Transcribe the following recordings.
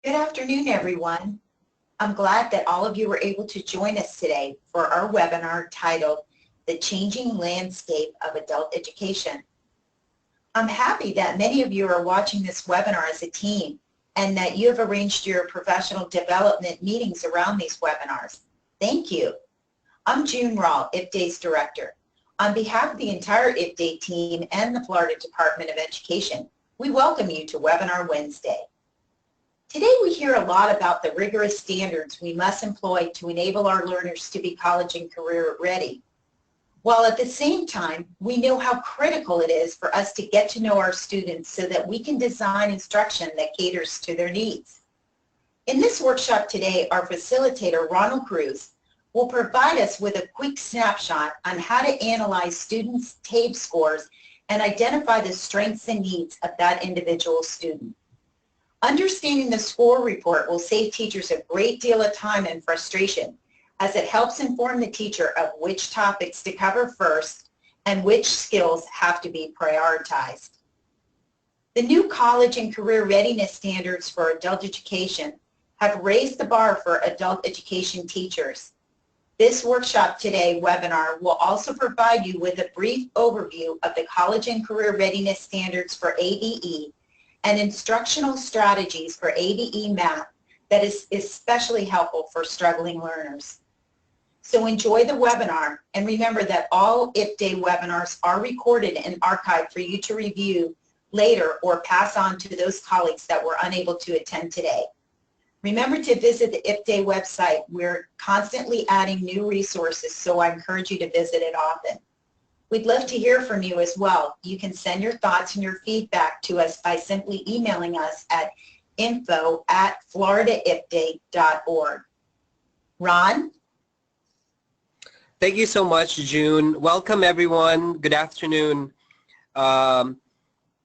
Good afternoon, everyone. I'm glad that all of you were able to join us today for our webinar titled The Changing Landscape of Adult Education. I'm happy that many of you are watching this webinar as a team and that you have arranged your professional development meetings around these webinars. Thank you. I'm June Rawl, IFDE's Director. On behalf of the entire IFDE team and the Florida Department of Education, we welcome you to Webinar Wednesday. Today we hear a lot about the rigorous standards we must employ to enable our learners to be college and career ready, while at the same time we know how critical it is for us to get to know our students so that we can design instruction that caters to their needs. In this workshop today, our facilitator, Ronald Cruz, will provide us with a quick snapshot on how to analyze students' TABE scores and identify the strengths and needs of that individual student. Understanding the score report will save teachers a great deal of time and frustration, as it helps inform the teacher of which topics to cover first and which skills have to be prioritized. The new college and career readiness standards for adult education have raised the bar for adult education teachers. This workshop today webinar will also provide you with a brief overview of the college and career readiness standards for ABE and instructional strategies for ABE math that is especially helpful for struggling learners. So enjoy the webinar, and remember that all IFDE webinars are recorded and archived for you to review later or pass on to those colleagues that were unable to attend today. Remember to visit the IFDE website. We're constantly adding new resources, so I encourage you to visit it often. We'd love to hear from you as well. You can send your thoughts and your feedback to us by simply emailing us at info@floridaifde.org. Ron? Thank you so much, June. Welcome, everyone. Good afternoon. I'm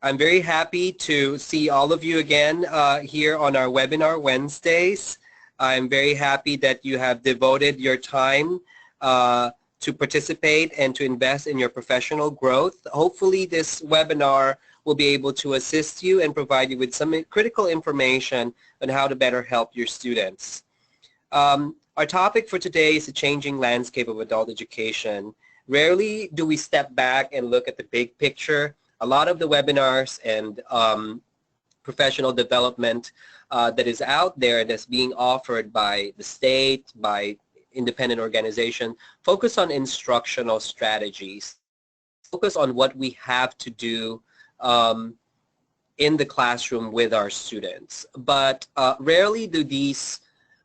very happy to see all of you again here on our webinar Wednesdays. I'm very happy that you have devoted your time to participate and to invest in your professional growth. Hopefully this webinar will be able to assist you and provide you with some critical information on how to better help your students. Our topic for today is the changing landscape of adult education. Rarely do we step back and look at the big picture. A lot of the webinars and professional development that is out there that's being offered by the state, by independent organization, focus on instructional strategies, focus on what we have to do in the classroom with our students. But rarely do these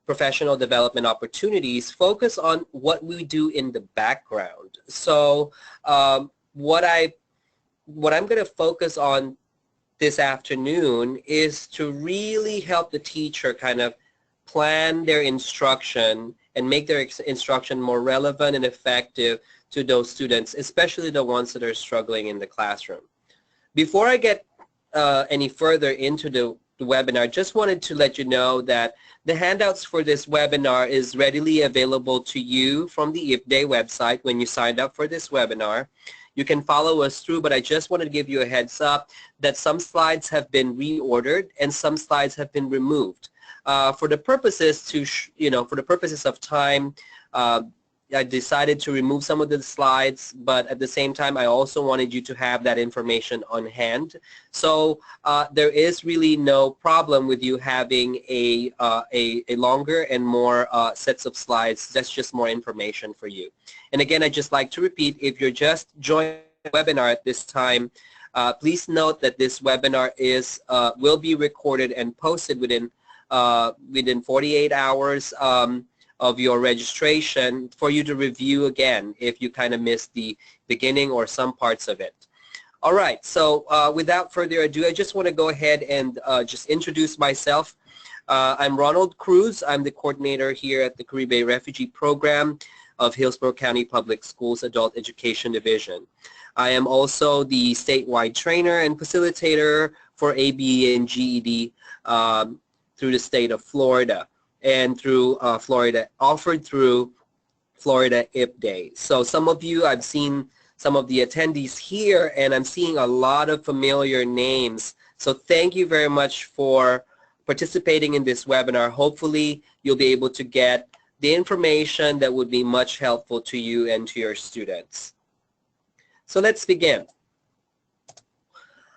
professional development opportunities focus on what we do in the background. So what I'm going to focus on this afternoon is to really help the teacher kind of plan their instruction and make their instruction more relevant and effective to those students, especially the ones that are struggling in the classroom. Before I get any further into the webinar, I just wanted to let you know that the handouts for this webinar is readily available to you from the IFDE website when you signed up for this webinar. You can follow us through, but I just wanted to give you a heads up that some slides have been reordered and some slides have been removed. For the purposes of time, I decided to remove some of the slides, but at the same time, I also wanted you to have that information on hand. So there is really no problem with you having a longer and more sets of slides. That's just more information for you. And again, I'd just like to repeat, if you're just joining the webinar at this time, please note that this webinar will be recorded and posted within 48 hours of your registration for you to review again if you kind of missed the beginning or some parts of it. All right, so without further ado, I just want to go ahead and just introduce myself. I'm Ronald Cruz. I'm the coordinator here at the Caribe Refugee Program of Hillsborough County Public Schools Adult Education Division. I am also the statewide trainer and facilitator for ABE and GED through the state of Florida and through Florida, offered through Florida IFDE. So some of you, I've seen some of the attendees here, and I'm seeing a lot of familiar names. So thank you very much for participating in this webinar. Hopefully, you'll be able to get the information that would be much helpful to you and to your students. So let's begin.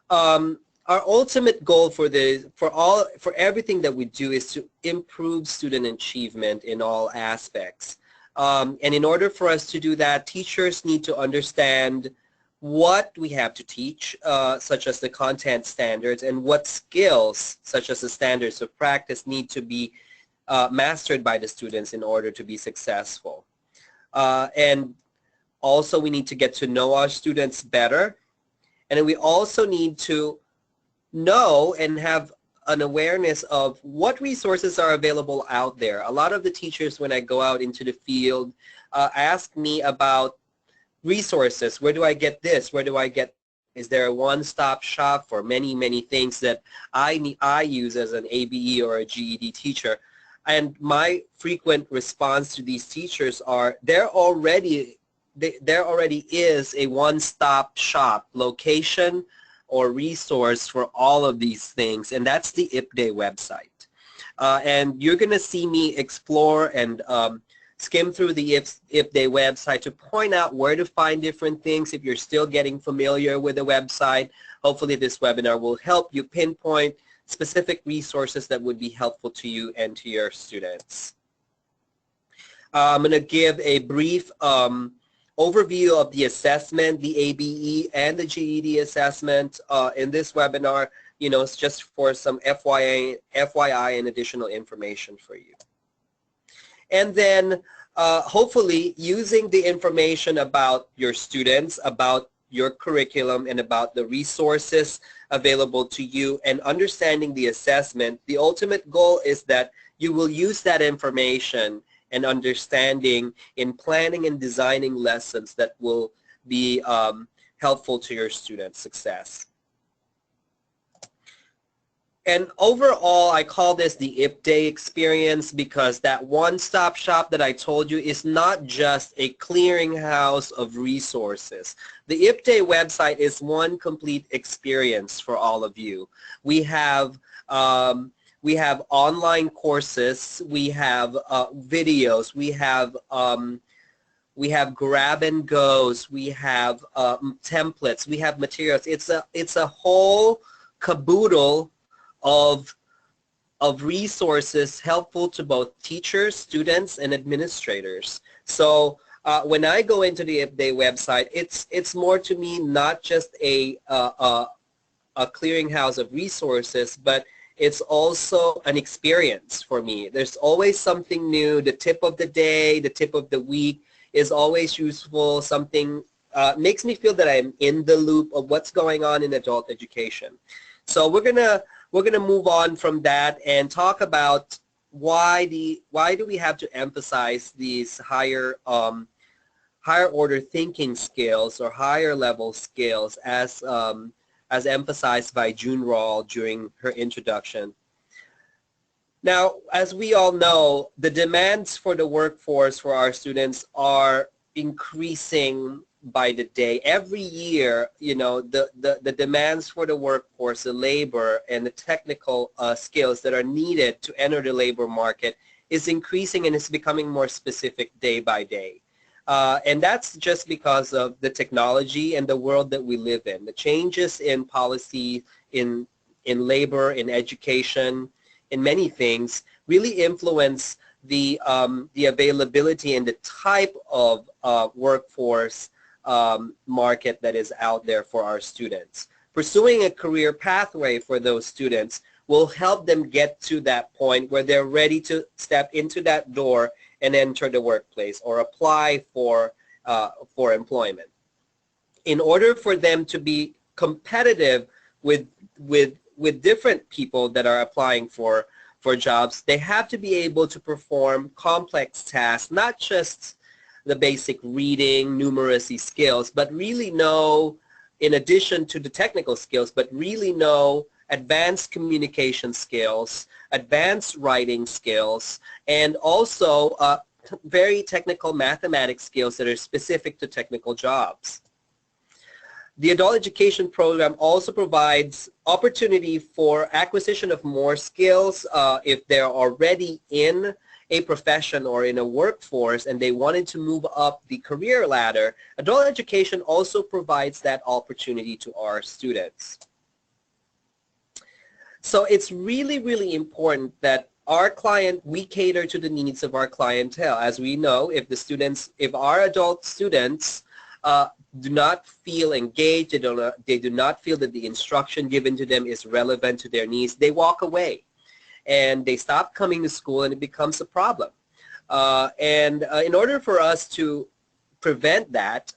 Our ultimate goal for everything that we do is to improve student achievement in all aspects. And in order for us to do that, teachers need to understand what we have to teach, such as the content standards, and what skills, such as the standards of practice, need to be mastered by the students in order to be successful. And also we need to get to know our students better. And then we also need to know and have an awareness of what resources are available out there. A lot of the teachers, when I go out into the field, ask me about resources. Where do I get this? Where do I get? Is there a one-stop shop for many, many things that I use as an ABE or a GED teacher? And my frequent response to these teachers are, there already is a one-stop shop location or resource for all of these things, and that's the IFDE website. And you're going to see me explore and skim through the IFDE website to point out where to find different things. If you're still getting familiar with the website, hopefully this webinar will help you pinpoint specific resources that would be helpful to you and to your students. I'm going to give a brief overview of the assessment, the ABE and the GED assessment in this webinar. You know, it's just for some FYI and additional information for you. And then hopefully using the information about your students, about your curriculum, and about the resources available to you, and understanding the assessment, the ultimate goal is that you will use that information and understanding in planning and designing lessons that will be helpful to your students' success. And overall, I call this the IFDE experience because that one-stop shop that I told you is not just a clearinghouse of resources. The IFDE website is one complete experience for all of you. We have online courses, we have videos, we have grab and goes, we have templates, we have materials. It's a whole caboodle of resources helpful to both teachers, students, and administrators. So when I go into the IFDE website, it's more to me not just a clearinghouse of resources, but it's also an experience for me. There's always something new. The tip of the day, the tip of the week is always useful. Something makes me feel that I'm in the loop of what's going on in adult education. So we're gonna move on from that and talk about why do we have to emphasize these higher order thinking skills or higher level skills as emphasized by June Rawl during her introduction. Now, as we all know, the demands for the workforce for our students are increasing by the day. Every year, you know, the demands for the workforce, the labor, and the technical skills that are needed to enter the labor market is increasing, and it's becoming more specific day by day. And that's just because of the technology and the world that we live in. The changes in policy, in labor, in education, in many things really influence the availability and the type of workforce market that is out there for our students. Pursuing a career pathway for those students will help them get to that point where they're ready to step into that door and enter the workplace or apply for employment. In order for them to be competitive with different people that are applying for jobs, they have to be able to perform complex tasks, not just the basic reading, numeracy skills, but really know, in addition to the technical skills, but really know advanced communication skills, advanced writing skills, and also very technical mathematics skills that are specific to technical jobs. The adult education program also provides opportunity for acquisition of more skills if they're already in a profession or in a workforce and they wanted to move up the career ladder. Adult education also provides that opportunity to our students. So it's really, really important that we cater to the needs of our clientele. As we know, if our adult students do not feel engaged, they do not feel that the instruction given to them is relevant to their needs, they walk away and they stop coming to school and it becomes a problem. In order for us to prevent that,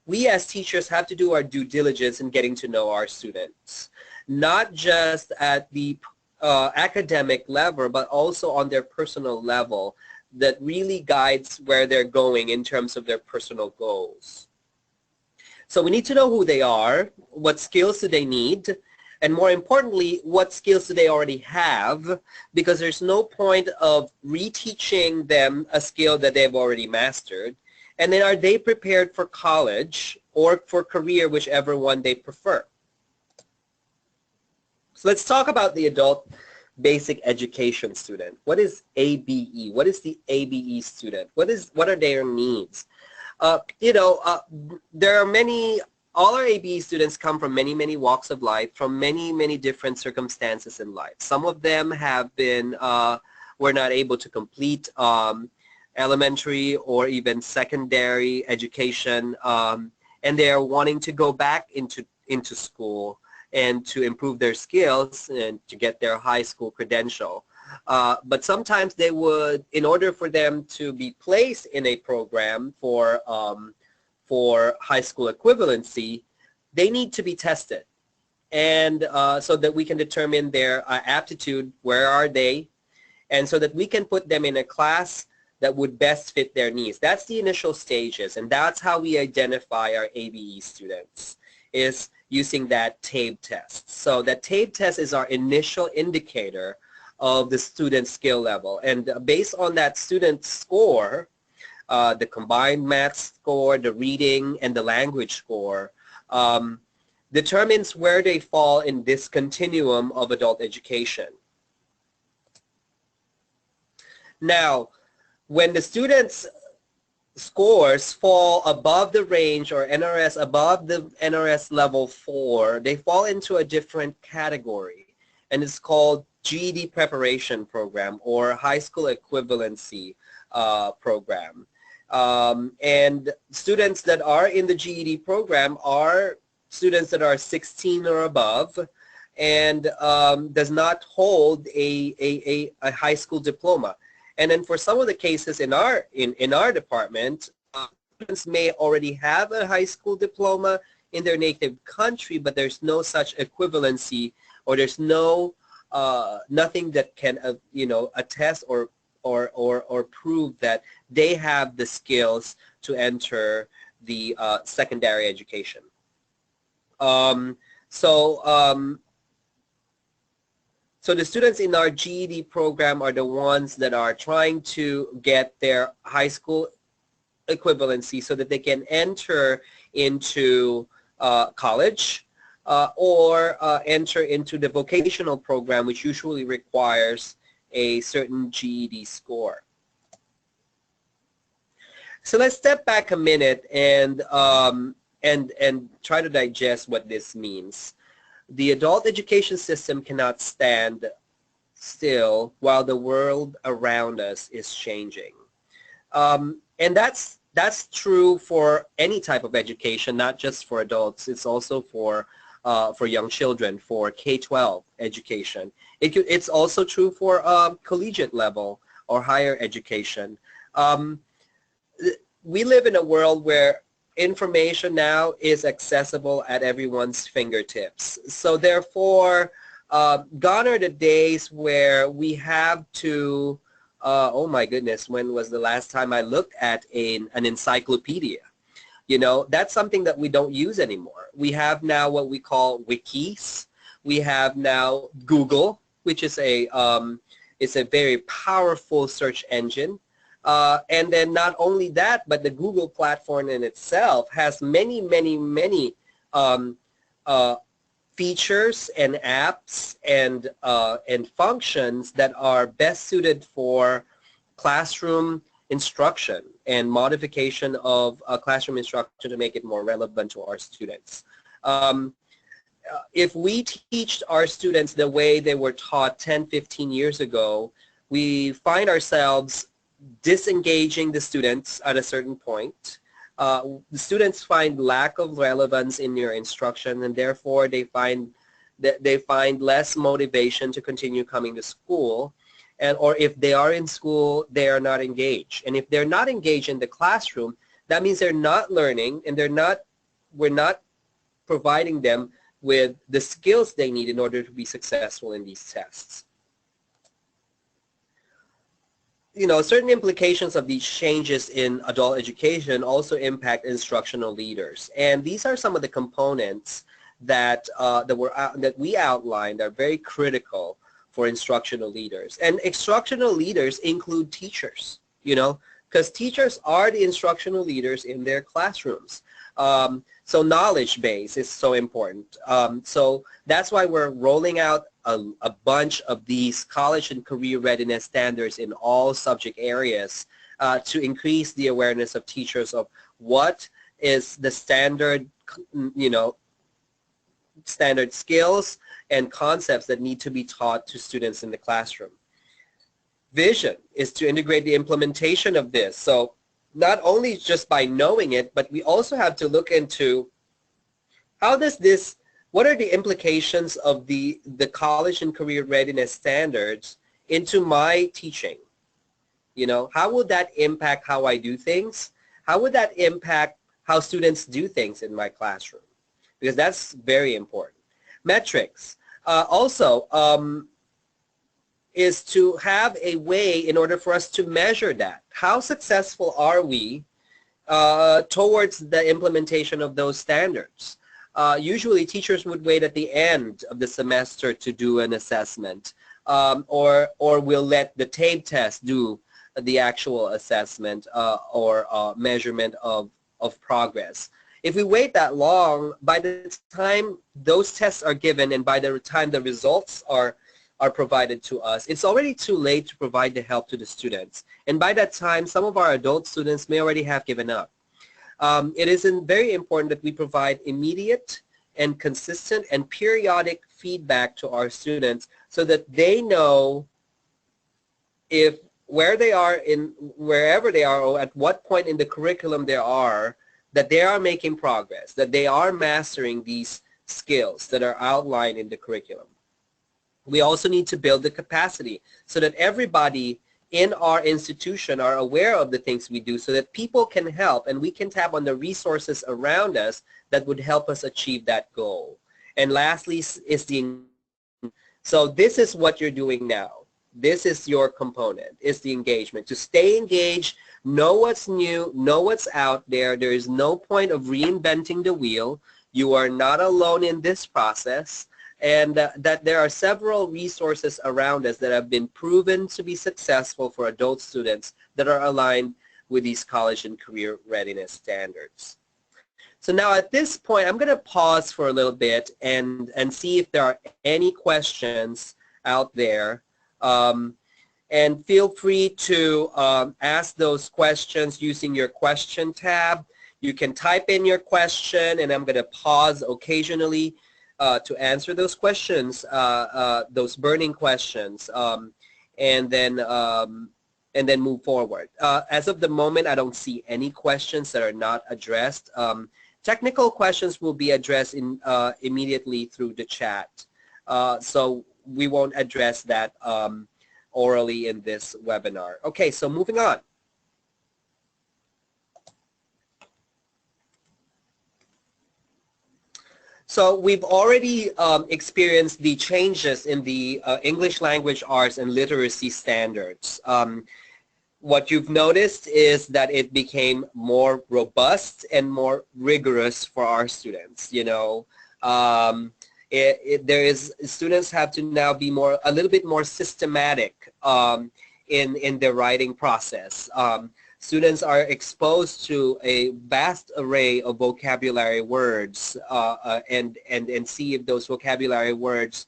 we as teachers have to do our due diligence in getting to know our students, not just at the academic level, but also on their personal level that really guides where they're going in terms of their personal goals. So we need to know who they are, what skills do they need, and more importantly, what skills do they already have, because there's no point of reteaching them a skill that they've already mastered. And then are they prepared for college or for career, whichever one they prefer. So let's talk about the adult basic education student. What is ABE? What is the ABE student? What are their needs? There are all our ABE students come from many, many walks of life, from many, many different circumstances in life. Some of them were not able to complete elementary or even secondary education, and they are wanting to go back into school and to improve their skills and to get their high school credential. But sometimes they would, in order for them to be placed in a program for high school equivalency, they need to be tested. And so that we can determine their aptitude, where are they, and so that we can put them in a class that would best fit their needs. That's the initial stages, and that's how we identify our ABE students, is using that TABE test. So that TABE test is our initial indicator of the student skill level. And based on that student score, the combined math score, the reading, and the language score, determines where they fall in this continuum of adult education. Now, when the students' scores fall above the range or NRS, above the NRS level 4, they fall into a different category, and it's called GED Preparation Program or High School Equivalency Program. And students that are in the GED program are students that are 16 or above and does not hold a high school diploma. And then for some of the cases in our department, students may already have a high school diploma in their native country, but there's no such equivalency, or there's nothing that can attest or prove that they have the skills to enter the secondary education. So the students in our GED program are the ones that are trying to get their high school equivalency so that they can enter into college or enter into the vocational program, which usually requires a certain GED score. So let's step back a minute and try to digest what this means. The adult education system cannot stand still while the world around us is changing. And that's true for any type of education, not just for adults. It's also for young children, for K-12 education. It's also true for collegiate level or higher education. We live in a world where information now is accessible at everyone's fingertips. So therefore, gone are the days where we have to, oh my goodness, when was the last time I looked at an encyclopedia? That's something that we don't use anymore. We have now what we call wikis. We have now Google, which is a very powerful search engine. And then not only that, but the Google platform in itself has many, many, many features and apps and functions that are best suited for classroom instruction and modification of classroom instruction to make it more relevant to our students. If we teach our students the way they were taught 10, 15 years ago, we find ourselves disengaging the students at a certain point. The students find lack of relevance in your instruction, and therefore they find less motivation to continue coming to school. And or if they are in school, they are not engaged. And if they're not engaged in the classroom, that means they're not learning, and we're not providing them with the skills they need in order to be successful in these tests. You know, certain implications of these changes in adult education also impact instructional leaders. And these are some of the components that, that we outlined are very critical for instructional leaders. And instructional leaders include teachers, you know, because teachers are the instructional leaders in their classrooms. So knowledge base is so important. So that's why we're rolling out a bunch of these college and career readiness standards in all subject areas to increase the awareness of teachers of what is the standard, you know, standard skills and concepts that need to be taught to students in the classroom. Vision is to integrate the implementation of this. So not only just by knowing it, but we also have to look into how does this, what are the implications of the college and career readiness standards into my teaching? You know, how would that impact how I do things? How would that impact how students do things in my classroom? Because that's very important. Metrics also is to have a way in order for us to measure that. How successful are we towards the implementation of those standards? Usually teachers would wait at the end of the semester to do an assessment, or we'll let the TABE test do the actual assessment or measurement of progress. If we wait that long, by the time those tests are given and by the time the results are provided to us, it's already too late to provide the help to the students. And by that time, some of our adult students may already have given up. It is very important that we provide immediate and consistent and periodic feedback to our students so that they know if wherever they are or at what point in the curriculum they are, that they are making progress, that they are mastering these skills that are outlined in the curriculum. We also need to build the capacity so that everybody in our institution are aware of the things we do so that people can help and we can tap on the resources around us that would help us achieve that goal. And lastly is so this is what you're doing now. This is your component, is the engagement. To stay engaged, know what's new, know what's out there. There is no point of reinventing the wheel. You are not alone in this process. And that there are several resources around us that have been proven to be successful for adult students that are aligned with these college and career readiness standards. So now at this point, I'm going to pause for a little bit and see if there are any questions out there. And feel free to ask those questions using your question tab. You can type in your question, and I'm going to pause occasionally to answer those questions, those burning questions, and then move forward. As of the moment, I don't see any questions that are not addressed. Technical questions will be addressed immediately through the chat, so we won't address that orally in this webinar. Okay, so moving on. So we've already experienced the changes in the English language arts and literacy standards. What you've noticed is that it became more robust and more rigorous for our students. You know, students have to now be a little bit more systematic in the writing process. Students are exposed to a vast array of vocabulary words and see if those vocabulary words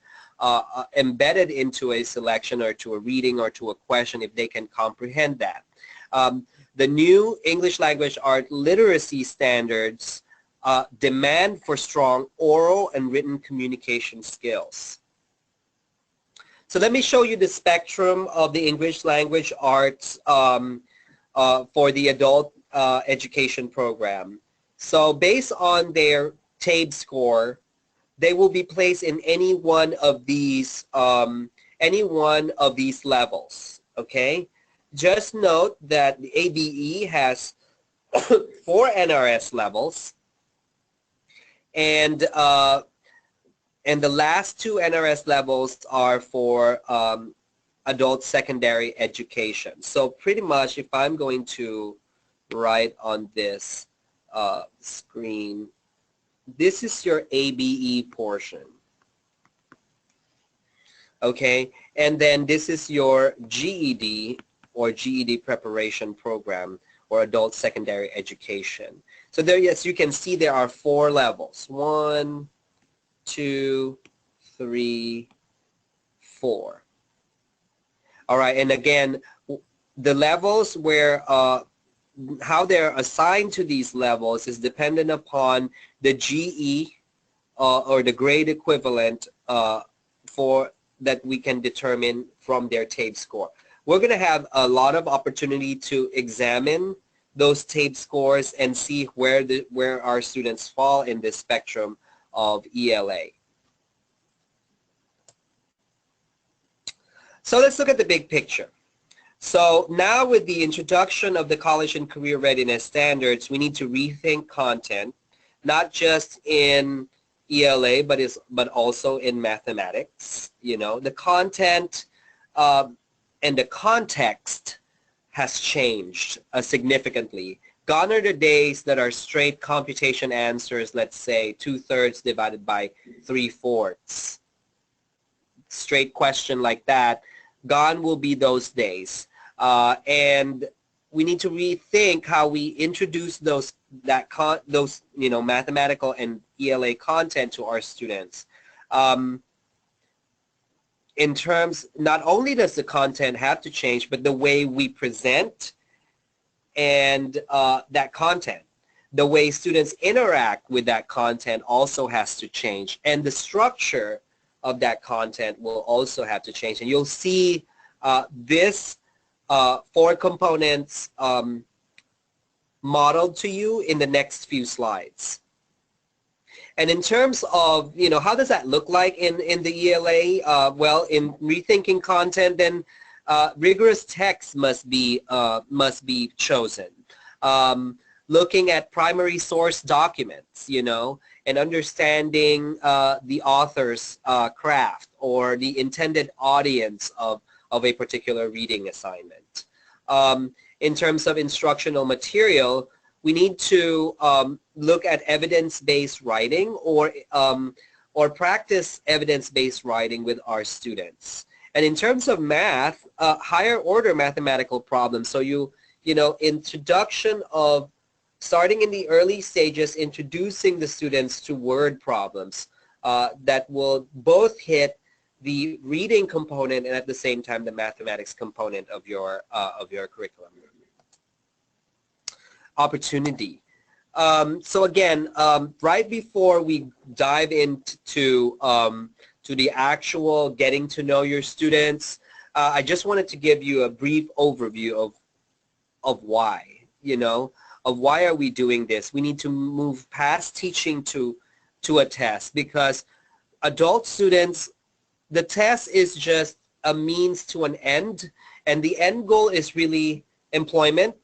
embedded into a selection or to a reading or to a question, if they can comprehend that. The new English language art literacy standards demand for strong oral and written communication skills. So let me show you the spectrum of the English language arts for the adult education program. So based on their TABE score, they will be placed in any one of these levels. Okay, just note that the ABE has 4 NRS levels, and the last 2 NRS levels are for adult secondary education. So pretty much, if I'm going to write on this screen, this is your ABE portion. Okay, and then this is your GED or GED Preparation Program or adult secondary education. So there, yes, you can see there are 4 levels. 1, 2, 3, 4. All right, and again, the levels where how they're assigned to these levels is dependent upon the GE or the grade equivalent for that we can determine from their TABE score. We're going to have a lot of opportunity to examine those TABE scores and see where our students fall in this spectrum of ELA. So let's look at the big picture. So now with the introduction of the college and career readiness standards, we need to rethink content, not just in ELA, but also in mathematics. You know, the content and the context has changed significantly. Gone are the days that are straight computation answers, let's say 2/3 divided by 3/4. Straight question like that. Gone will be those days, and we need to rethink how we introduce those mathematical and ELA content to our students. In terms, not only does the content have to change, but the way we present and that content, the way students interact with that content also has to change, and the structure of that content will also have to change. And you'll see this 4 components modeled to you in the next few slides. And in terms of, how does that look like in the ELA? Well, in rethinking content, then rigorous text must be chosen. Looking at primary source documents, and understanding the author's craft or the intended audience of a particular reading assignment. In terms of instructional material, we need to look at evidence-based writing or practice evidence-based writing with our students. And in terms of math, higher order mathematical problems. So introduction of starting in the early stages, introducing the students to word problems that will both hit the reading component and at the same time the mathematics component of your curriculum. Opportunity. So again, right before we dive into to the actual getting to know your students, I just wanted to give you a brief overview of why, of why are we doing this. We need to move past teaching to a test, because adult students, the test is just a means to an end, and the end goal is really employment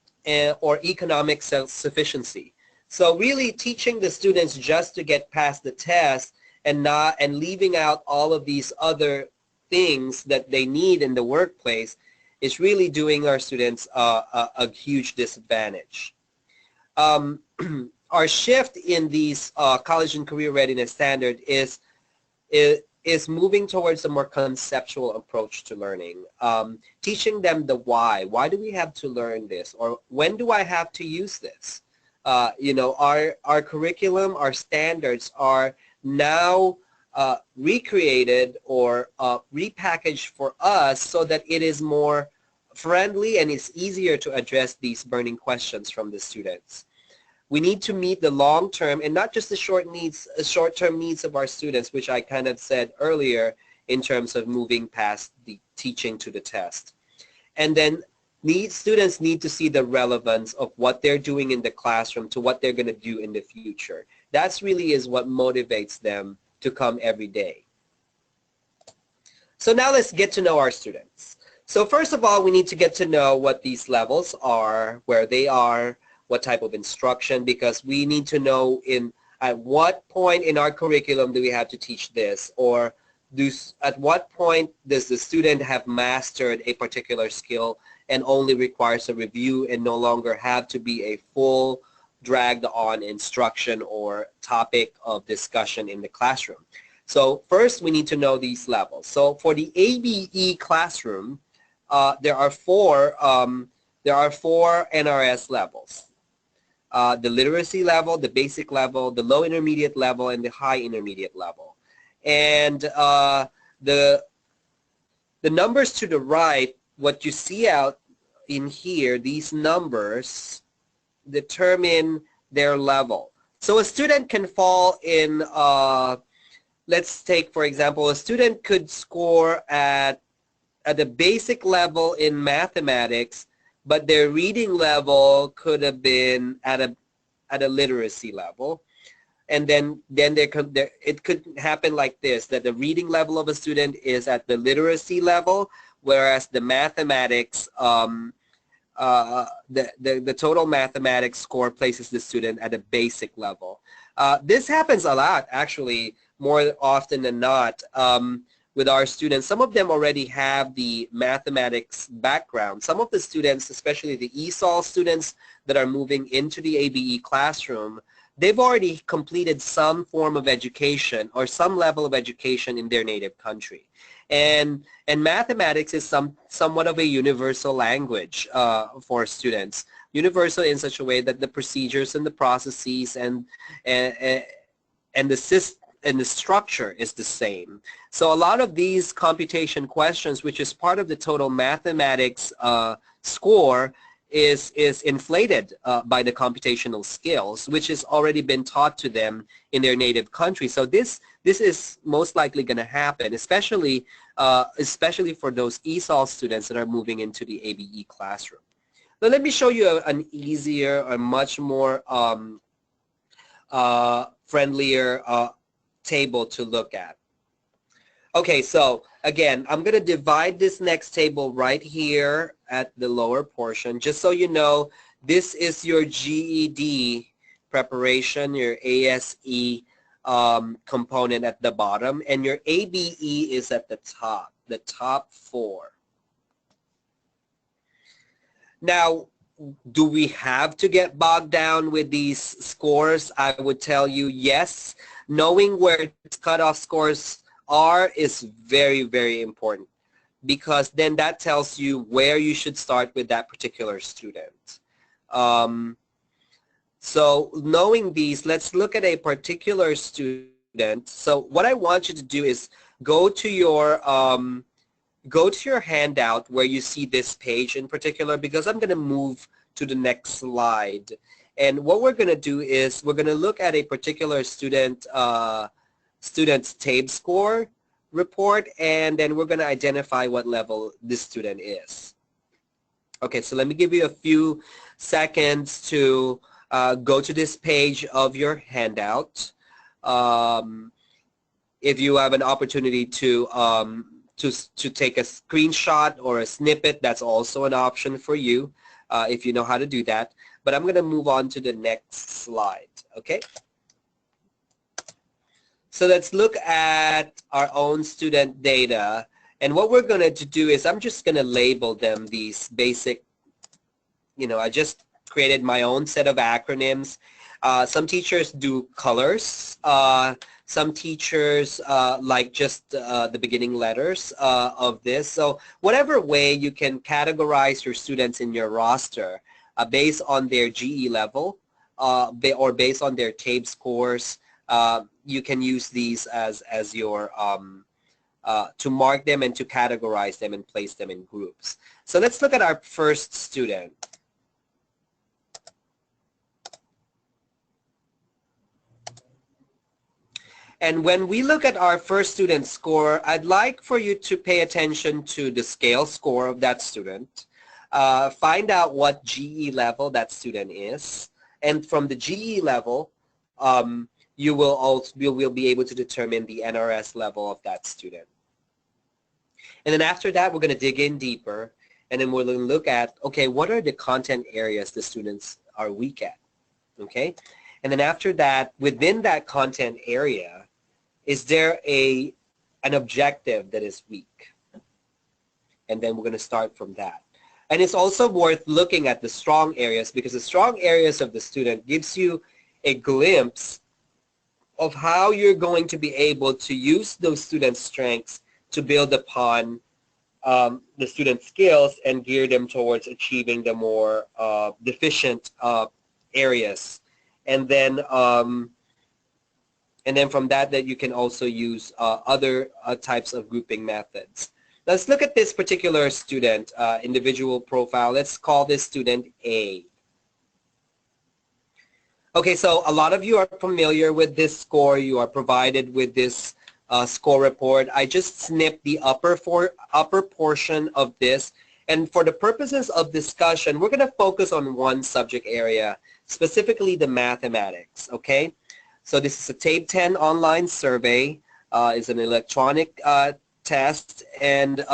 or economic self-sufficiency. So really teaching the students just to get past the test and leaving out all of these other things that they need in the workplace is really doing our students a huge disadvantage. Our shift in these college and career readiness standard is is moving towards a more conceptual approach to learning, teaching them the why. Why do we have to learn this? Or when do I have to use this? You know, our curriculum, our standards are now recreated or repackaged for us so that it is more friendly and it's easier to address these burning questions from the students. We need to meet the long-term and not just the short-term needs of our students, which I kind of said earlier in terms of moving past the teaching to the test. And then students need to see the relevance of what they're doing in the classroom to what they're going to do in the future. That's really is what motivates them to come every day. So now let's get to know our students. So first of all, we need to get to know what these levels are, where they are, what type of instruction, because we need to know at what point in our curriculum do we have to teach this, or at what point does the student have mastered a particular skill and only requires a review and no longer have to be a full dragged on instruction or topic of discussion in the classroom. So first we need to know these levels. So for the ABE classroom, there are four NRS levels. The literacy level, the basic level, the low intermediate level, and the high intermediate level. And the numbers to the right, what you see out in here, these numbers determine their level. So a student can fall in, let's take for example, a student could score at a basic level in mathematics, but their reading level could have been at a literacy level. And then it could happen like this, that the reading level of a student is at the literacy level, whereas the mathematics, the total mathematics score places the student at a basic level. This happens a lot, actually, more often than not. With our students, some of them already have the mathematics background. Some of the students, especially the ESOL students that are moving into the ABE classroom, they've already completed some form of education or some level of education in their native country. And mathematics is somewhat of a universal language for students. Universal in such a way that the procedures and the processes and the system and the structure is the same. So a lot of these computation questions, which is part of the total mathematics score, is inflated by the computational skills, which has already been taught to them in their native country. So this is most likely going to happen, especially for those ESOL students that are moving into the ABE classroom. Now let me show you an easier or much more friendlier table to look at. Okay, so again, I'm going to divide this next table right here at the lower portion. Just so you know, this is your GED preparation, your ASE component at the bottom, and your ABE is at the top four. Now, do we have to get bogged down with these scores? I would tell you yes. Knowing where cutoff scores are is very, very important, because then that tells you where you should start with that particular student. So knowing these, let's look at a particular student. So what I want you to do is go to your handout where you see this page in particular, because I'm going to move to the next slide. And what we're going to do is we're going to look at a particular student's TABE score report, and then we're going to identify what level this student is. Okay, so let me give you a few seconds to go to this page of your handout. If you have an opportunity to take a screenshot or a snippet, that's also an option for you if you know how to do that. But I'm going to move on to the next slide, okay? So let's look at our own student data. And what we're going to do is I'm just going to label them these basic, I just created my own set of acronyms. Some teachers do colors. Some teachers like just the beginning letters of this. So whatever way you can categorize your students in your roster based on their GE level or based on their TABE scores, you can use these as your to mark them and to categorize them and place them in groups. So let's look at our first student. And when we look at our first student score, I'd like for you to pay attention to the scale score of that student. Find out what GE level that student is. And from the GE level, you will be able to determine the NRS level of that student. And then after that, we're going to dig in deeper. And then we're going to look at, okay, what are the content areas the students are weak at? Okay. And then after that, within that content area, is there an objective that is weak? And then we're going to start from that. And it's also worth looking at the strong areas, because the strong areas of the student gives you a glimpse of how you're going to be able to use those students' strengths to build upon the students' skills and gear them towards achieving the more deficient areas. And then from that you can also use other types of grouping methods. Let's look at this particular student individual profile. Let's call this student A. Okay, so a lot of you are familiar with this score. You are provided with this score report. I just snipped the upper portion of this, and for the purposes of discussion, we're going to focus on one subject area, specifically the mathematics. Okay, so this is a TABE 10 online survey. It's an electronic test, and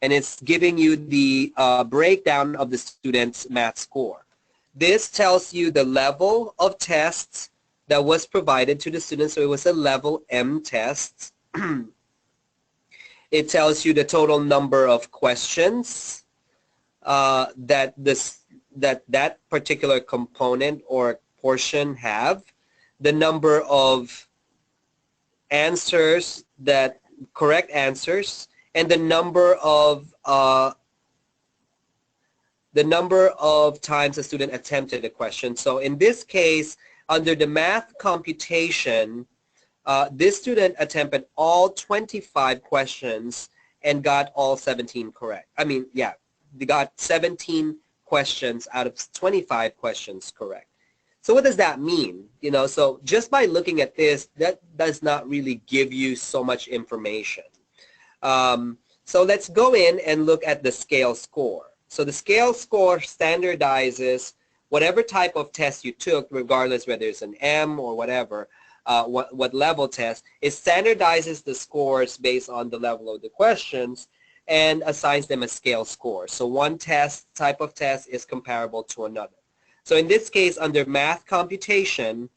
it's giving you the breakdown of the student's math score. This tells you the level of tests that was provided to the students. So it was a level M test. It tells you the total number of questions that particular component or portion have, the number of answers, correct answers, and the number of times a student attempted a question. So in this case, under the math computation, this student attempted all 25 questions and got all 17 correct. I mean, yeah, they got 17 questions out of 25 questions correct. So what does that mean? You know, so just by looking at this, that does not really give you so much information. So let's go in and look at the scale score. So the scale score standardizes whatever type of test you took, regardless whether it's an M or whatever, what level test, it standardizes the scores based on the level of the questions and assigns them a scale score. So one type of test is comparable to another. So in this case, under math computation,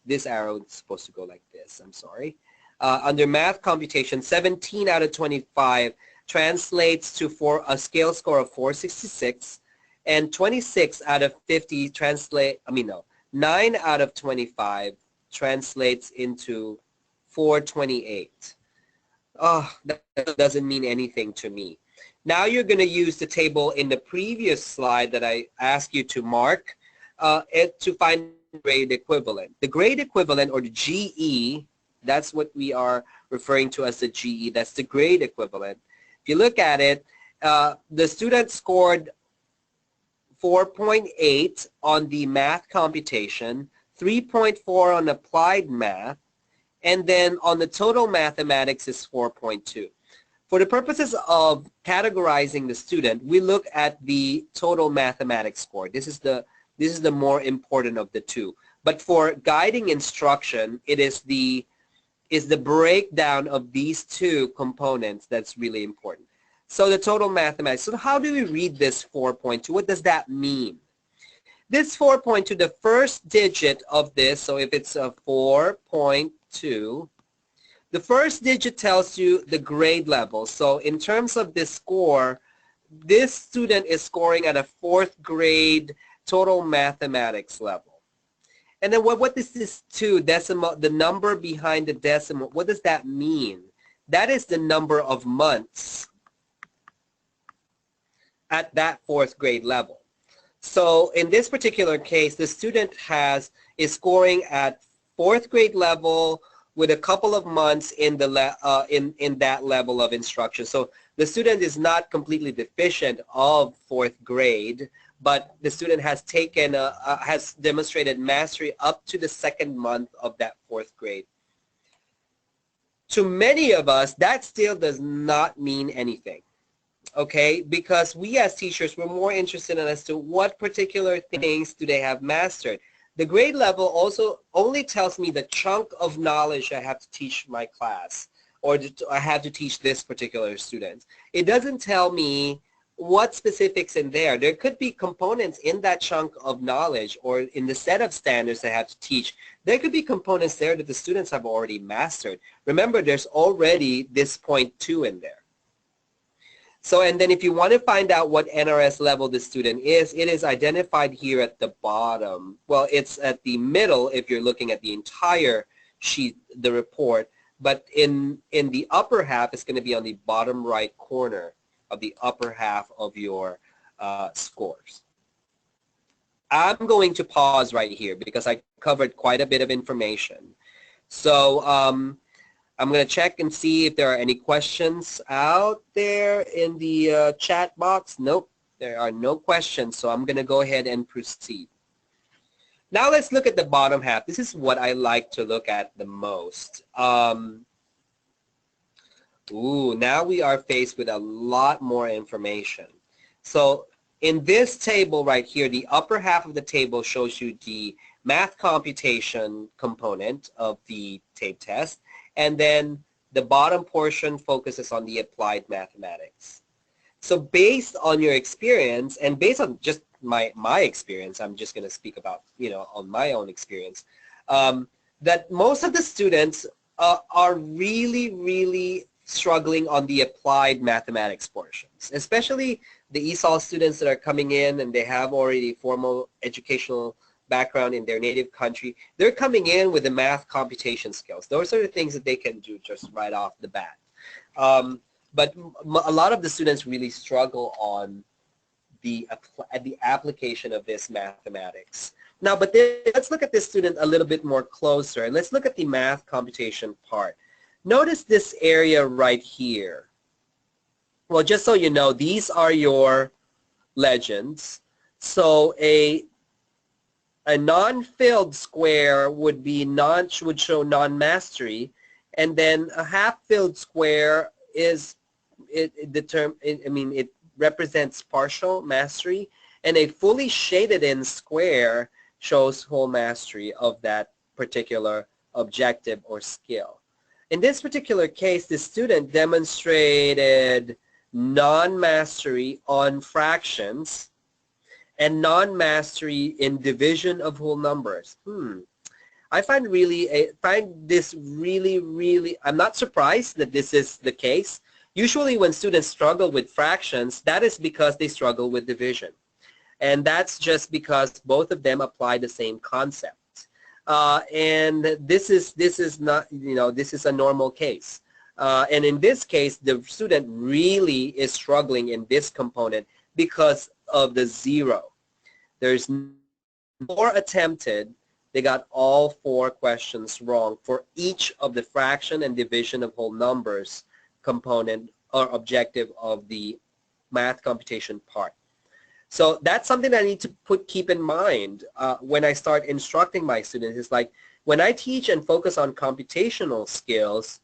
this arrow is supposed to go like this, I'm sorry. Under math computation, 17 out of 25 translates to a scale score of 466, and 26 out of 50 9 out of 25 translates into 428. Oh, that doesn't mean anything to me. Now you're going to use the table in the previous slide that I asked you to mark to find the grade equivalent. The grade equivalent, or the GE, that's what we are referring to as the GE. That's the grade equivalent. If you look at it, the student scored 4.8 on the math computation, 3.4 on applied math, and then on the total mathematics is 4.2. For the purposes of categorizing the student, we look at the total mathematics score. This is the more important of the two. But for guiding instruction, it is the breakdown of these two components that's really important. So the total mathematics. So how do we read this 4.2? What does that mean? This 4.2, the first digit of this, so if it's a 4.2, the first digit tells you the grade level. So in terms of this score, this student is scoring at a 4th grade total mathematics level. And then what is this 2 decimal, the number behind the decimal, what does that mean? That is the number of months at that 4th grade level. So in this particular case, the student is scoring at 4th grade level with a couple of months in in that level of instruction. So the student is not completely deficient of 4th grade, but the student has has demonstrated mastery up to the 2nd month of that 4th grade. To many of us, that still does not mean anything. Okay, because we as teachers, we're more interested in as to what particular things do they have mastered. The grade level also only tells me the chunk of knowledge I have to teach my class, or I have to teach this particular student. It doesn't tell me what specifics in there. There could be components in that chunk of knowledge or in the set of standards I have to teach. There could be components there that the students have already mastered. Remember, there's already this point 2 in there. So, and then if you want to find out what NRS level the student is, it is identified here at the bottom. Well, it's at the middle if you're looking at the entire sheet, the report, but in the upper half, it's going to be on the bottom right corner of the upper half of your scores. I'm going to pause right here because I covered quite a bit of information. So, I'm going to check and see if there are any questions out there in the chat box. Nope, there are no questions, so I'm going to go ahead and proceed. Now let's look at the bottom half. This is what I like to look at the most. Now we are faced with a lot more information. So in this table right here, the upper half of the table shows you the math computation component of the TAPE test. And then the bottom portion focuses on the applied mathematics. So based on your experience and based on just my experience, I'm just going to speak about, on my own experience, that most of the students are really, really struggling on the applied mathematics portions, especially the ESOL students that are coming in and they have already formal educational background in their native country. They're coming in with the math computation skills. Those are the things that they can do just right off the bat. But a lot of the students really struggle on the application of this mathematics. Now, but let's look at this student a little bit more closer, and let's look at the math computation part. Notice this area right here. Well, just so you know, these are your legends. So a non-filled square would show non-mastery, and then a half-filled square it represents partial mastery, and a fully shaded in square shows whole mastery of that particular objective or skill. In this particular case, the student demonstrated non-mastery on fractions and non-mastery in division of whole numbers. I find this really, I'm not surprised that this is the case. Usually when students struggle with fractions, that is because they struggle with division. And that's just because both of them apply the same concept. And this is not, this is a normal case. And in this case, the student really is struggling in this component because of the 0. There's 4 attempted. They got all 4 questions wrong for each of the fraction and division of whole numbers component or objective of the math computation part. So that's something that I need to keep in mind when I start instructing my students. It's like when I teach and focus on computational skills,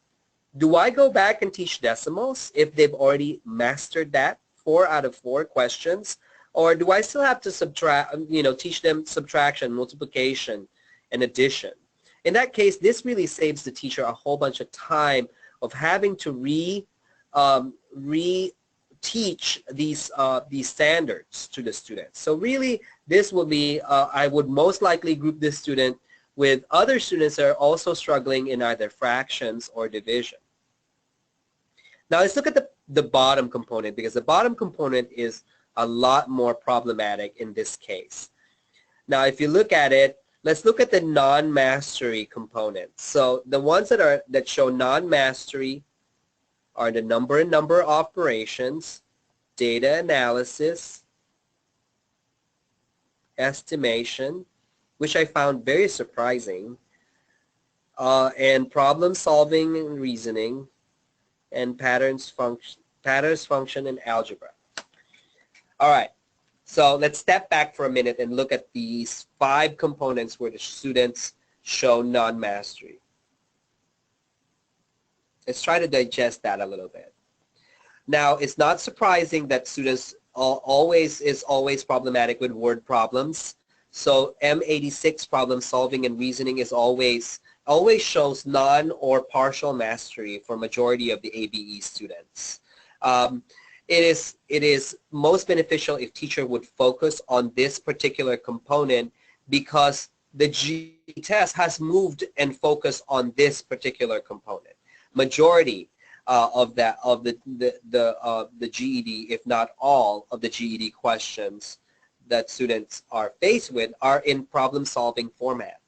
do I go back and teach decimals if they've already mastered that 4 out of 4 questions? Or do I still have to teach them subtraction, multiplication, and addition? In that case, this really saves the teacher a whole bunch of time of having to re-teach these standards to the students. So really, this will be, I would most likely group this student with other students that are also struggling in either fractions or division. Now let's look at the bottom component, because the bottom component is a lot more problematic in this case. Now if you look at it, Let's look at the non-mastery components. So the ones that show non-mastery are the number and number operations, data analysis, estimation, which I found very surprising, and problem solving and reasoning, and patterns function and algebra. All right, so let's step back for a minute and look at these 5 components where the students show non-mastery. Let's try to digest that a little bit. Now, it's not surprising that students is always problematic with word problems. So M86 problem solving and reasoning is always shows non or partial mastery for majority of the ABE students. It is most beneficial if teacher would focus on this particular component because the GED test has moved and focused on this particular component. Majority of the GED, if not all of the GED questions that students are faced with, are in problem-solving format.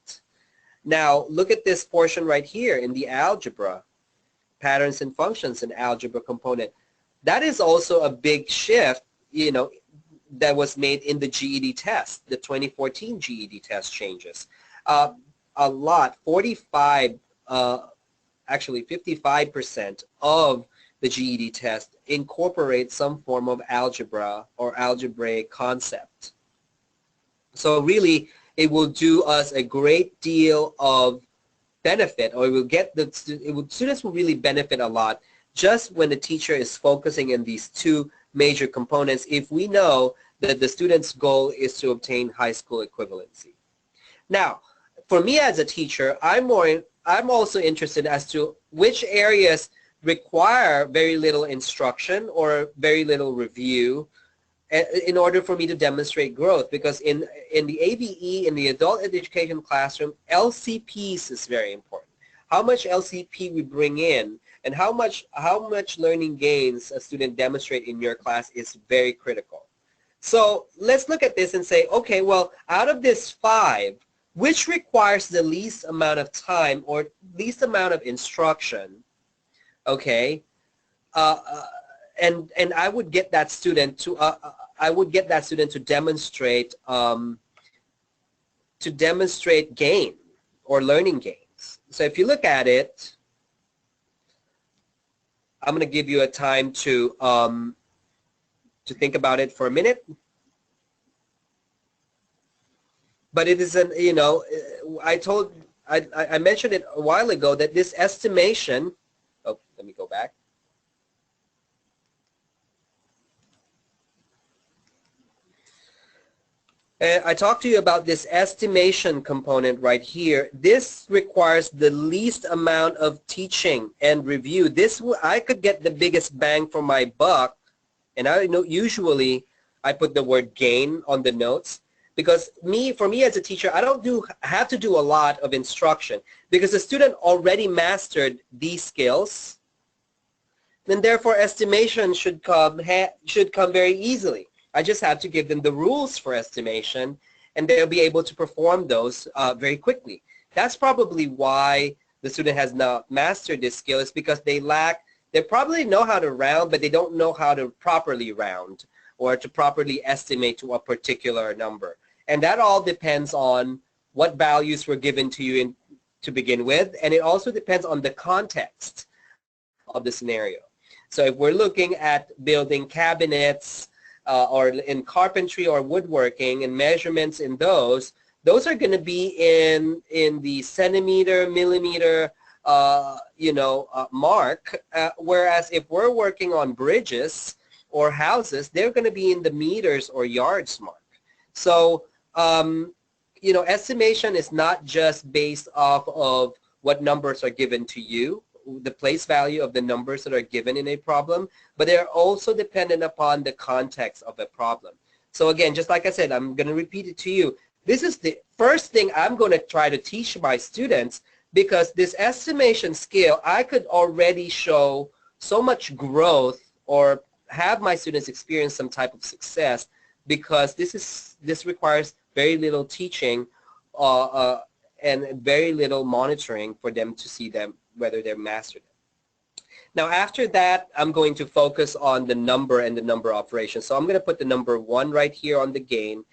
Now, look at this portion right here in the algebra, patterns and functions and algebra component. That is also a big shift, you know, that was made in the GED test, the 2014 GED test changes. A lot, 55% of the GED test incorporates some form of algebra or algebraic concept. So really, it will do us a great deal of benefit, or students will really benefit a lot just when the teacher is focusing in these 2 major components if we know that the student's goal is to obtain high school equivalency. Now, for me as a teacher, I'm also interested as to which areas require very little instruction or very little review in order for me to demonstrate growth, because in the ABE, in the adult education classroom, LCPs is very important. How much LCP we bring in and how much learning gains a student demonstrate in your class is very critical. So let's look at this and say, okay, well, out of this 5, which requires the least amount of time or least amount of instruction, okay, and I would get that student to demonstrate gain or learning gains. So if you look at it, I'm going to give you a time to think about it for a minute. But it isn't, you know, I mentioned it a while ago that this estimation, oh, let me go back. And I talked to you about this estimation component right here. This requires the least amount of teaching and review. I could get the biggest bang for my buck, and I know usually I put the word gain on the notes because for me as a teacher, I don't have to do a lot of instruction because the student already mastered these skills. Then therefore estimation should come very easily. I just have to give them the rules for estimation, and they'll be able to perform those very quickly. That's probably why the student has not mastered this skill, is because they probably know how to round, but they don't know how to properly round or to properly estimate to a particular number. And that all depends on what values were given to you to begin with, and it also depends on the context of the scenario. So if we're looking at building cabinets, or in carpentry or woodworking and measurements in those are going to be in the centimeter, millimeter, mark. Whereas if we're working on bridges or houses, they're going to be in the meters or yards mark. So, estimation is not just based off of what numbers are given to you, the place value of the numbers that are given in a problem, but they're also dependent upon the context of a problem. So again, just like I said, I'm going to repeat it to you. This is the first thing I'm going to try to teach my students, because this estimation skill, I could already show so much growth or have my students experience some type of success, because this requires very little teaching uh, uh, and very little monitoring for them to see them whether they're mastered. Now after that, I'm going to focus on the number and the number operation. So I'm going to put the number 1 right here on the gain.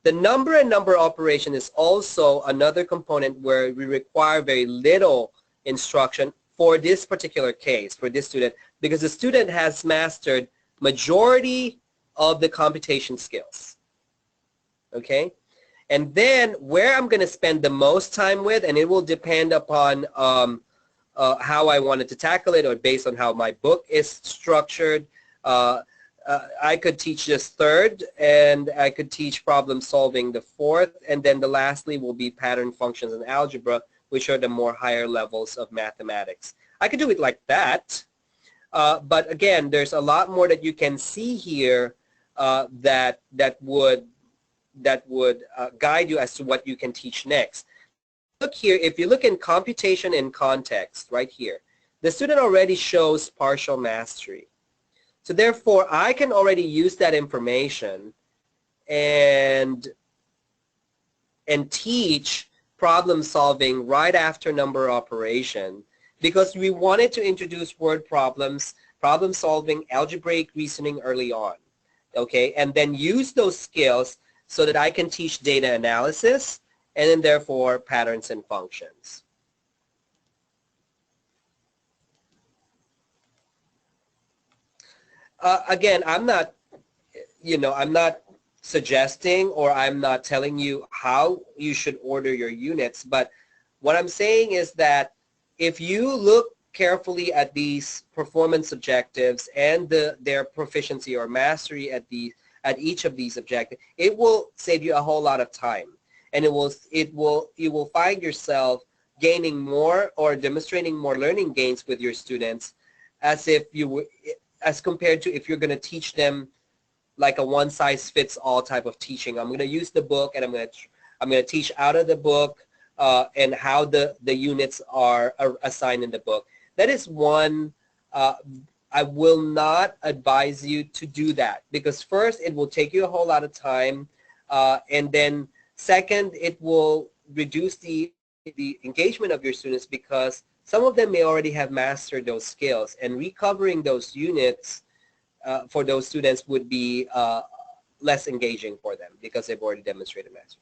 The number and number operation is also another component where we require very little instruction for this particular case, for this student, because the student has mastered majority of the computation skills. Okay? And then where I'm going to spend the most time with, and it will depend upon how I wanted to tackle it or based on how my book is structured. I could teach this third, and I could teach problem solving the fourth, and then the lastly will be pattern functions and algebra, which are the more higher levels of mathematics. I could do it like that, but again, there's a lot more that you can see here that would guide you as to what you can teach next. Look here, if you look in computation and context, right here, the student already shows partial mastery. So therefore, I can already use that information and teach problem solving right after number operation, because we wanted to introduce word problems, problem solving, algebraic reasoning early on. Okay, and then use those skills so that I can teach data analysis and then therefore patterns and functions. Again, I'm not suggesting or I'm not telling you how you should order your units, but what I'm saying is that if you look carefully at these performance objectives and their proficiency or mastery at each of these objectives, it will save you a whole lot of time, and you will find yourself gaining more or demonstrating more learning gains with your students as compared to if you're going to teach them like a one-size-fits-all type of teaching. I'm going to use the book, and I'm going to teach out of the book and how the units are assigned in the book. That is one. I will not advise you to do that, because first, it will take you a whole lot of time, and then second, it will reduce the engagement of your students, because some of them may already have mastered those skills, and recovering those units for those students would be less engaging for them because they've already demonstrated mastery.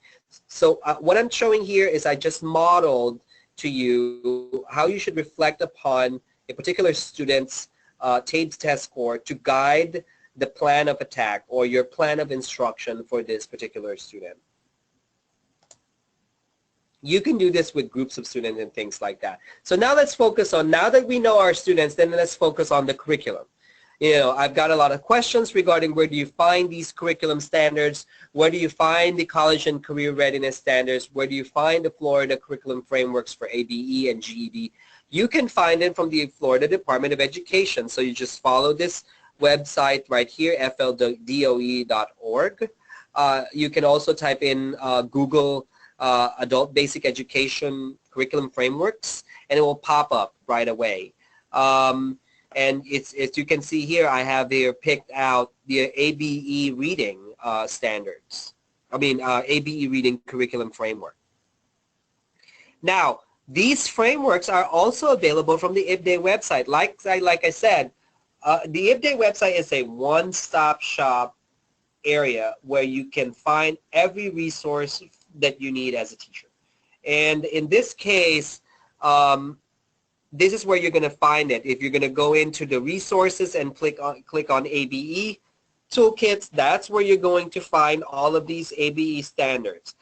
So what I'm showing here is I just modeled to you how you should reflect upon a particular student's TABES test score to guide the plan of attack or your plan of instruction for this particular student. You can do this with groups of students and things like that. So now let's focus on, now that we know our students, then let's focus on the curriculum. I've got a lot of questions regarding where do you find these curriculum standards, where do you find the college and career readiness standards, where do you find the Florida curriculum frameworks for ABE and GED. You can find them from the Florida Department of Education. So you just follow this website right here, fldoe.org. You can also type in Google Adult Basic Education Curriculum Frameworks, and it will pop up right away. And as you can see here, I have here picked out the ABE reading standards. ABE reading curriculum framework. Now, these frameworks are also available from the IFDE website. Like I said, the IFDE website is a one-stop shop area where you can find every resource that you need as a teacher. And in this case, this is where you're going to find it. If you're going to go into the resources and click on ABE toolkits, that's where you're going to find all of these ABE standards.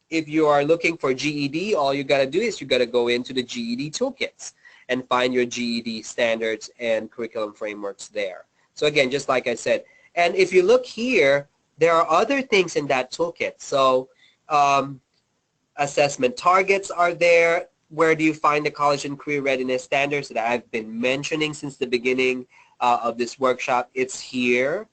If you are looking for GED, all you got to do is you got to go into the GED toolkits and find your GED standards and curriculum frameworks there. So again, just like I said, and if you look here, there are other things in that toolkit. So assessment targets are there. Where do you find the college and career readiness standards that I've been mentioning since the beginning of this workshop? It's here.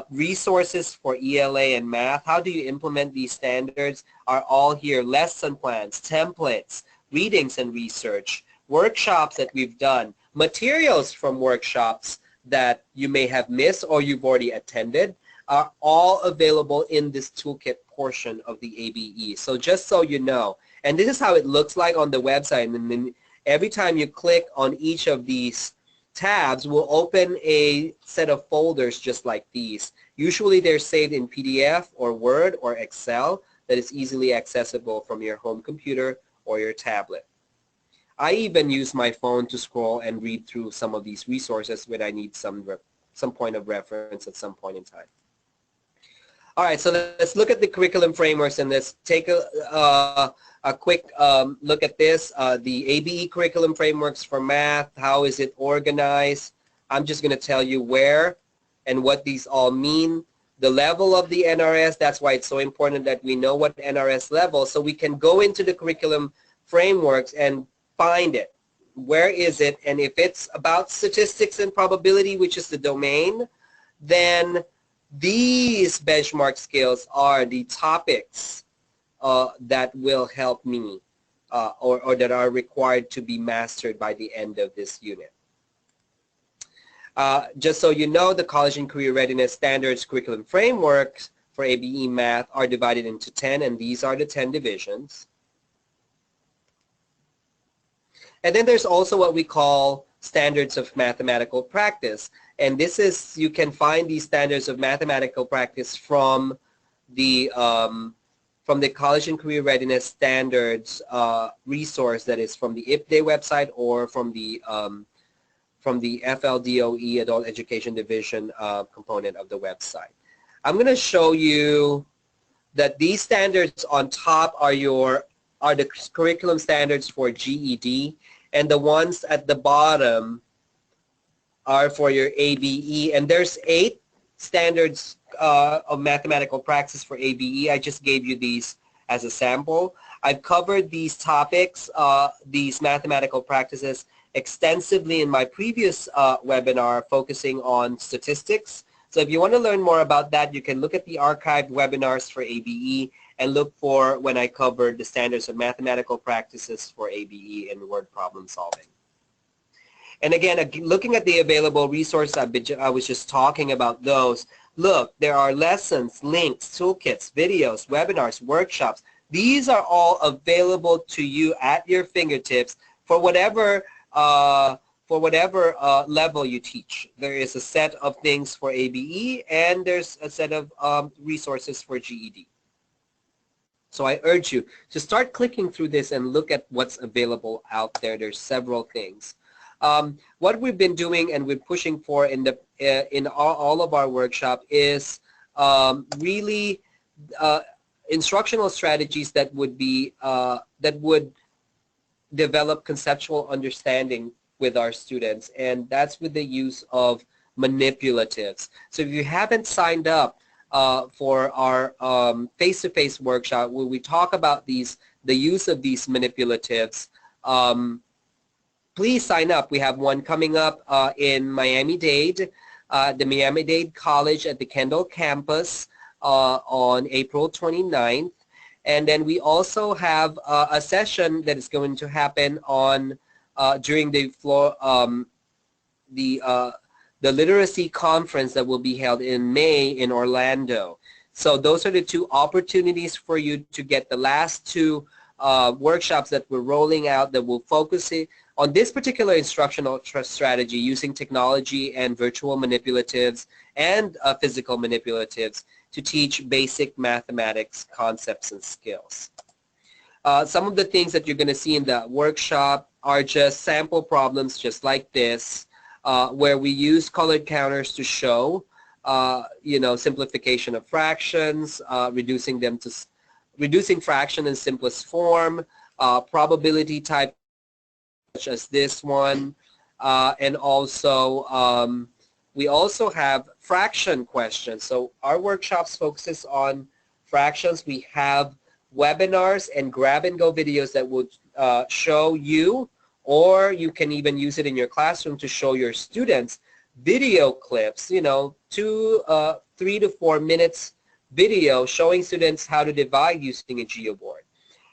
Resources for ELA and math. How do you implement these standards are all here. Lesson plans, templates, readings and research, workshops that we've done, materials from workshops that you may have missed or you've already attended. are all available in this toolkit portion of the ABE. So just so you know, and this is how it looks like on the website, and then every time you click on each of these tabs will open a set of folders just like these. Usually they're saved in PDF or Word or Excel that is easily accessible from your home computer or your tablet. I even use my phone to scroll and read through some of these resources when I need some point of reference at some point in time. All right, so let's look at the curriculum frameworks and let's take a quick look at this. The ABE curriculum frameworks for math, how is it organized? I'm just going to tell you where and what these all mean. The level of the NRS, that's why it's so important that we know what NRS level, so we can go into the curriculum frameworks and find it. Where is it? And if it's about statistics and probability, which is the domain, then these benchmark skills are the topics that will help me or that are required to be mastered by the end of this unit. Just so you know, the College and Career Readiness Standards curriculum frameworks for ABE Math are divided into 10, and these are the 10 divisions. And then there's also what we call standards of mathematical practice. And this is, you can find these standards of mathematical practice from the College and Career Readiness Standards resource that is from the IFDE website or from the FLDOE Adult Education Division component of the website. I'm going to show you that these standards on top are the curriculum standards for GED, and the ones at the bottom are for your ABE. And there's 8 standards of mathematical practice for ABE. I just gave you these as a sample. I've covered these topics, these mathematical practices, extensively in my previous webinar focusing on statistics. So if you want to learn more about that, you can look at the archived webinars for ABE and look for when I covered the standards of mathematical practices for ABE and word problem solving. And again, looking at the available resources, I was just talking about those. Look, there are lessons, links, toolkits, videos, webinars, workshops. These are all available to you at your fingertips for whatever level you teach. There is a set of things for ABE and there's a set of resources for GED. So I urge you to start clicking through this and look at what's available out there. There's several things. What we've been doing and we're pushing for in all of our workshop is really instructional strategies that would develop conceptual understanding with our students, and that's with the use of manipulatives. So if you haven't signed up for our face-to-face workshop where we talk about the use of these manipulatives, please sign up. We have one coming up in Miami-Dade, the Miami-Dade College at the Kendall campus on April 29th. And then we also have a session that is going to happen on during the literacy conference that will be held in May in Orlando. So those are the 2 opportunities for you to get the last 2 workshops that we're rolling out that will focus on this particular instructional strategy using technology and virtual manipulatives and physical manipulatives to teach basic mathematics concepts and skills. Some of the things that you're going to see in the workshop are just sample problems just like this, where we use colored counters to show, simplification of fractions, reducing fraction in simplest form, probability type such as this one, and also we also have fraction questions. So our workshops focuses on fractions. We have webinars and grab-and-go videos that would show you, or you can even use it in your classroom to show your students video clips, 3 to 4 minutes video showing students how to divide using a geoboard.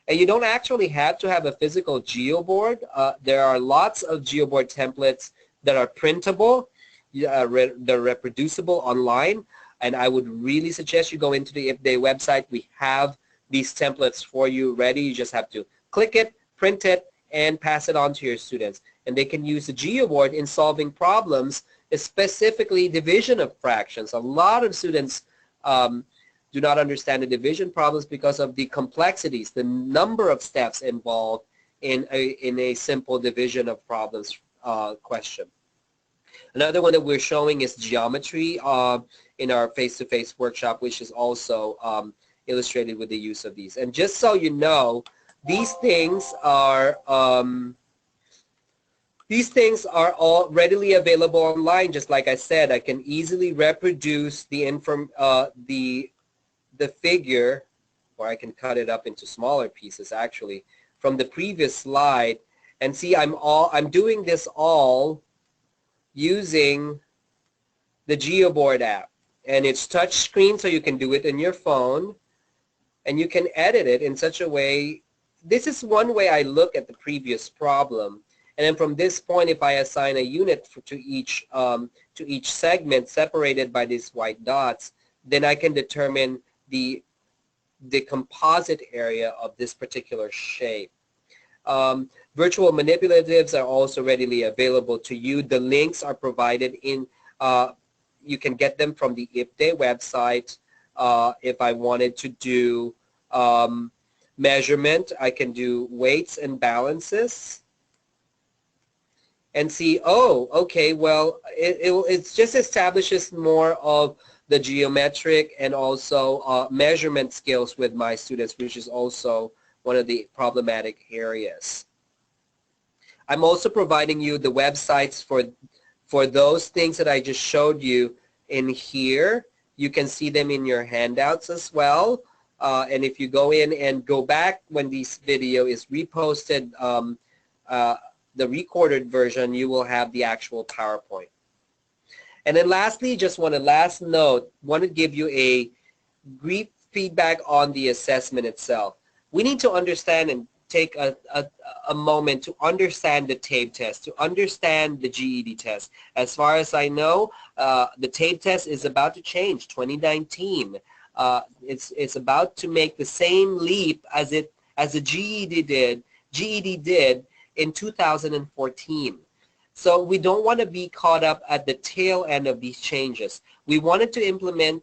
And you don't actually have to have a physical geoboard. There are lots of geoboard templates that are printable, they're reproducible online. And I would really suggest you go into the IFDE website. We have these templates for you ready. You just have to click it, print it, and pass it on to your students. And they can use the G Award in solving problems, specifically division of fractions. A lot of students do not understand the division problems because of the complexities, the number of steps involved in a simple division of problems question. Another one that we're showing is geometry in our face-to-face workshop, which is also illustrated with the use of these. And just so you know, these things are all readily available online. Just like I said, I can easily reproduce the figure, or I can cut it up into smaller pieces actually, from the previous slide. And see, I'm doing this all using the GeoBoard app. And it's touch screen, so you can do it in your phone. And you can edit it in such a way. This is one way I look at the previous problem. And then from this point, if I assign a unit to each segment separated by these white dots, then I can determine the composite area of this particular shape. Virtual manipulatives are also readily available to you. The links are provided in, you can get them from the IFDE website. If I wanted to do measurement, I can do weights and balances. And see, oh, okay, well, it just establishes more of the geometric and also measurement skills with my students, which is also one of the problematic areas. I'm also providing you the websites for those things that I just showed you in here. You can see them in your handouts as well. And if you go in and go back when this video is reposted, the recorded version, you will have the actual PowerPoint. And then lastly, just want to give you a brief feedback on the assessment itself. We need to understand and take a moment to understand the TABE test, to understand the GED test. As far as I know, the TABE test is about to change, 2019. It's about to make the same leap as the GED did in 2014. So we don't want to be caught up at the tail end of these changes. We wanted to implement,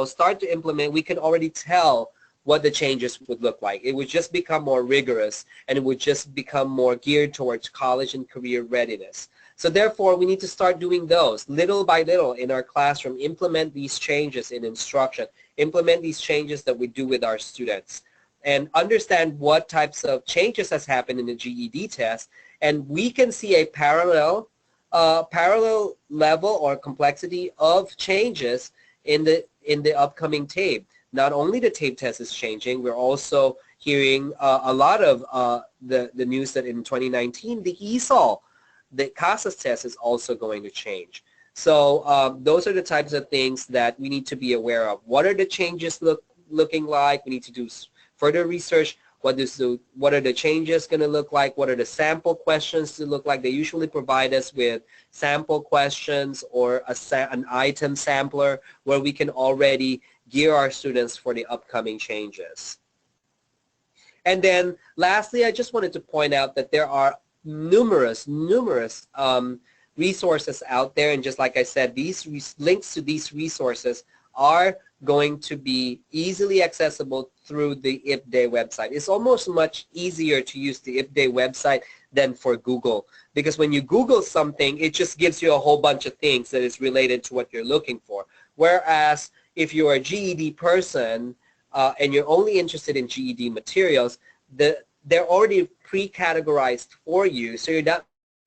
start to implement. We can already tell what the changes would look like. It would just become more rigorous, and it would just become more geared towards college and career readiness. So therefore, we need to start doing those little by little in our classroom, implement these changes in instruction, implement these changes that we do with our students, and understand what types of changes has happened in the GED test. And we can see a parallel level or complexity of changes in the upcoming TABE. Not only the TABE test is changing, we're also hearing a lot of the news that in 2019, the ESOL, the CASAS test is also going to change. So those are the types of things that we need to be aware of. What are the changes looking like? We need to do further research. What are the changes going to look like? What are the sample questions to look like? They usually provide us with sample questions or an item sampler where we can already gear our students for the upcoming changes. And then lastly, I just wanted to point out that there are numerous resources out there, and just like I said, these links to these resources are going to be easily accessible through the IFDE website. It's almost much easier to use the IFDE website than for Google, because when you Google something, it just gives you a whole bunch of things that is related to what you're looking for. Whereas if you're a GED person and you're only interested in GED materials, they're already pre-categorized for you, so you're not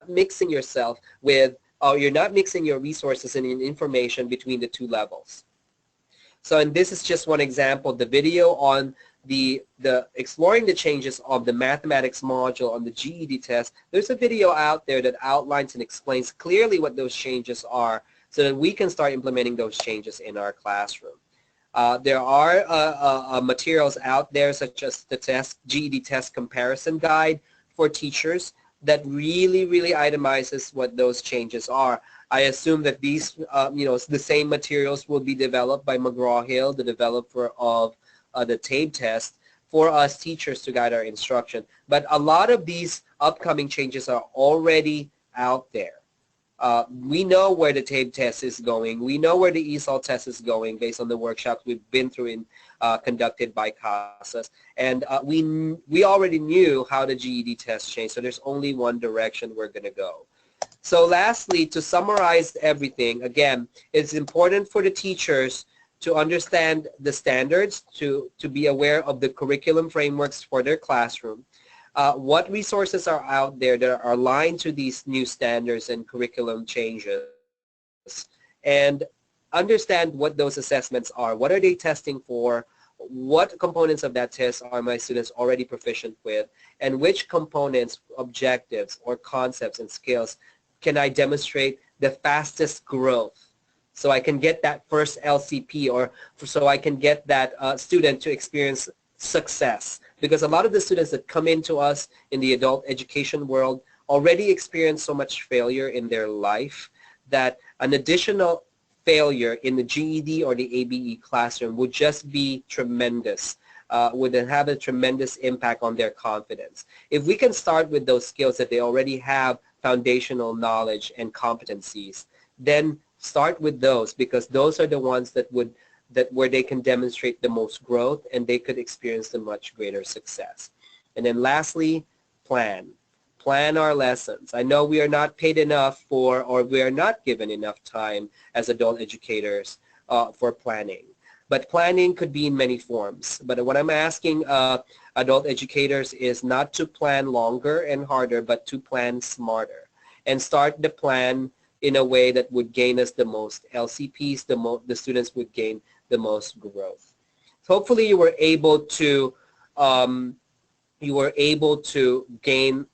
mixing yourself with, or you're not mixing your resources and information between the two levels. So, and this is just one example, the video on the exploring the changes of the mathematics module on the GED test. There's a video out there that outlines and explains clearly what those changes are so that we can start implementing those changes in our classroom. There are materials out there such as the GED test comparison guide for teachers. that really, really itemizes what those changes are. I assume that these, the same materials will be developed by McGraw-Hill, the developer of the TABE test, for us teachers to guide our instruction. But a lot of these upcoming changes are already out there. We know where the TABE test is going. We know where the ESOL test is going based on the workshops we've been through in conducted by CASAS. And we already knew how the GED test changed, so there's only one direction we're going to go. So lastly, to summarize everything, again, it's important for the teachers to understand the standards, to be aware of the curriculum frameworks for their classroom, what resources are out there that are aligned to these new standards and curriculum changes, and understand what those assessments are. What are they testing for? What components of that test are my students already proficient with? And which components, objectives, or concepts and skills can I demonstrate the fastest growth? So I can get that first LCP, or so I can get that student to experience success. Because a lot of the students that come into us in the adult education world already experience so much failure in their life that an additional failure in the GED or the ABE classroom would just be tremendous, would have a tremendous impact on their confidence. If we can start with those skills that they already have, foundational knowledge and competencies, then start with those, because those are the ones that where they can demonstrate the most growth and they could experience the much greater success. And then lastly, plan our lessons. I know we are not paid enough for, or we are not given enough time as adult educators for planning. But planning could be in many forms. But what I'm asking adult educators is not to plan longer and harder, but to plan smarter and start the plan in a way that would gain us the most LCPs, the students would gain the most growth. So hopefully you were able to gain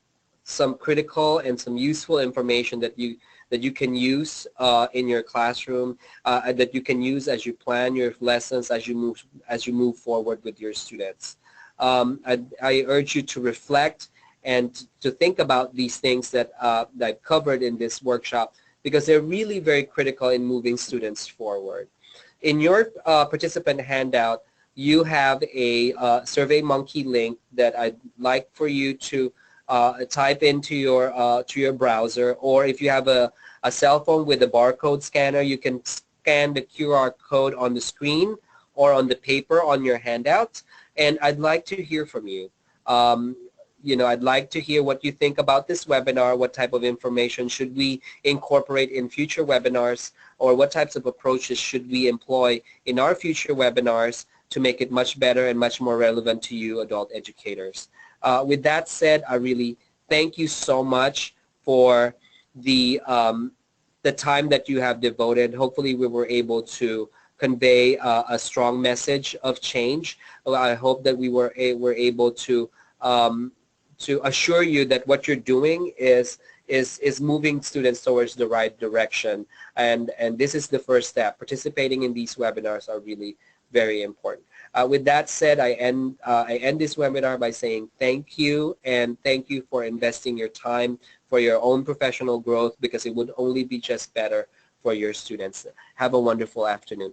some critical and some useful information that you can use in your classroom, that you can use as you plan your lessons, as you move forward with your students. I urge you to reflect and to think about these things that I've covered in this workshop, because they're really very critical in moving students forward. In your participant handout, you have a SurveyMonkey link that I'd like for you to type into your browser, or if you have a cell phone with a barcode scanner, you can scan the QR code on the screen or on the paper on your handout, and I'd like to hear from you. I'd like to hear what you think about this webinar, what type of information should we incorporate in future webinars, or what types of approaches should we employ in our future webinars to make it much better and much more relevant to you adult educators. With that said, I really thank you so much for the time that you have devoted. Hopefully we were able to convey a strong message of change. I hope that we were able to assure you that what you're doing is moving students towards the right direction, and this is the first step. Participating in these webinars are really very important. With that said, I end this webinar by saying thank you, and thank you for investing your time for your own professional growth, because it would only be just better for your students. Have a wonderful afternoon.